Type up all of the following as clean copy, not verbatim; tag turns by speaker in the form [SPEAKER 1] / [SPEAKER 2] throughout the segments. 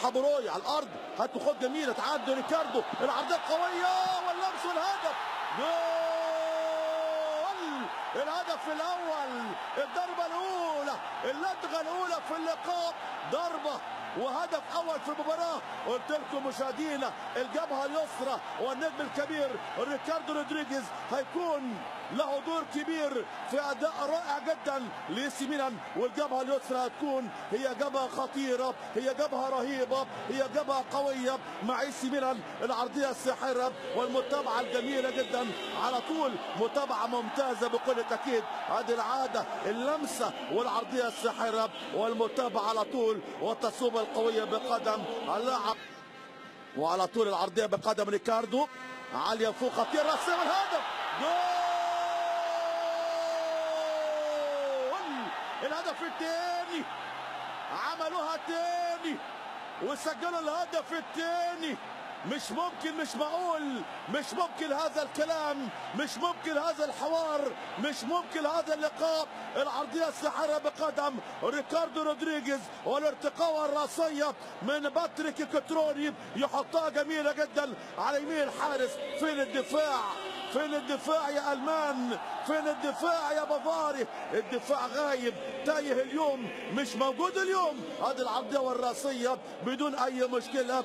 [SPEAKER 1] فتحه بروي على الارض، هات خد جميله، تعدي ريكاردو، العرضيه قويه واللمس والهدف. جول! الهدف الاول، الضربه الاولى، اللدغه الاولى في اللقاء، ضربه وهدف اول في المباراه. قلت لكم مشاهدينا الجبهه اليسرى والنجم الكبير ريكاردو رودريجيز هيكون له دور كبير في اداء رائع جدا لإي سي ميلان، والجبهه اليسرى هتكون هي جبهه خطيره، هي جبهه رهيبه، هي جبهه قويه مع إي سي ميلان. العرضيه الساحره والمتابعه الجميله جدا، على طول متابعه ممتازه بكل تاكيد. هذه العاده، اللمسه والعرضيه الساحره والمتابعه على طول، والتصويبه القويه بقدم اللاعب، وعلى طول العرضيه بقدم ريكاردو عاليه فوق خطير راسيه والهدف. جول! الهدف الثاني، عملوها تاني وسجلوا الهدف الثاني. مش ممكن، مش معقول، مش ممكن هذا الكلام، مش ممكن هذا الحوار، مش ممكن هذا اللقاء. العرضيه الساحره بقدم ريكاردو رودريجيز والارتقاء والراسيه من باتريك كتروني، يحطها جميله جدا على يمين الحارس. فين الدفاع؟ فين الدفاع يا المان؟ فين الدفاع يا بافاري؟ الدفاع غايب، تايه اليوم، مش موجود اليوم. هذه العرضيه والراسيه بدون اي مشكله.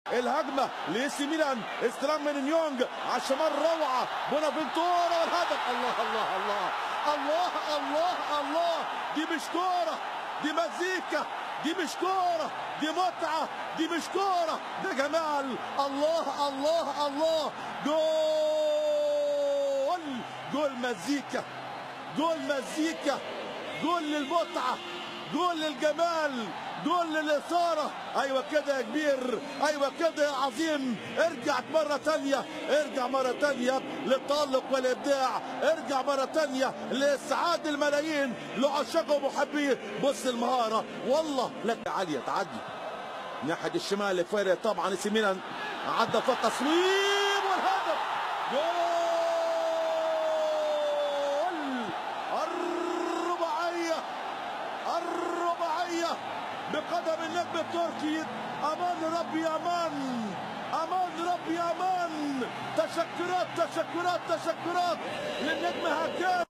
[SPEAKER 1] الهجمه لإي سي ميلان، استلام من نيونج على الشمال، روعه، بونافنتورا والهدف. الله الله الله الله الله الله! دي مش كوره، دي مزيكا، دي مش كوره، دي متعه، دي مش كوره، ده جمال. الله الله الله! جول! جول مزيكا، جول مزيكا، جول للمتعه، جول للجمال، جول للإثارة. أيوة كده يا كبير، أيوة كده يا عظيم. ارجع مرة تانية، ارجع مرة تانية للتألق والإبداع، ارجع مرة تانية لإسعاد الملايين، لعشاق ومحبيه. بص المهارة، والله لك عالية، تعدي ناحية الشمال لفارق طبعا إي سي ميلان، عدى فوق تصويب والهدف. جول! الرباعية بقدم النجم التركي. امان ربي امان، امان ربي امان. تشكرات تشكرات تشكرات للنجم هكان.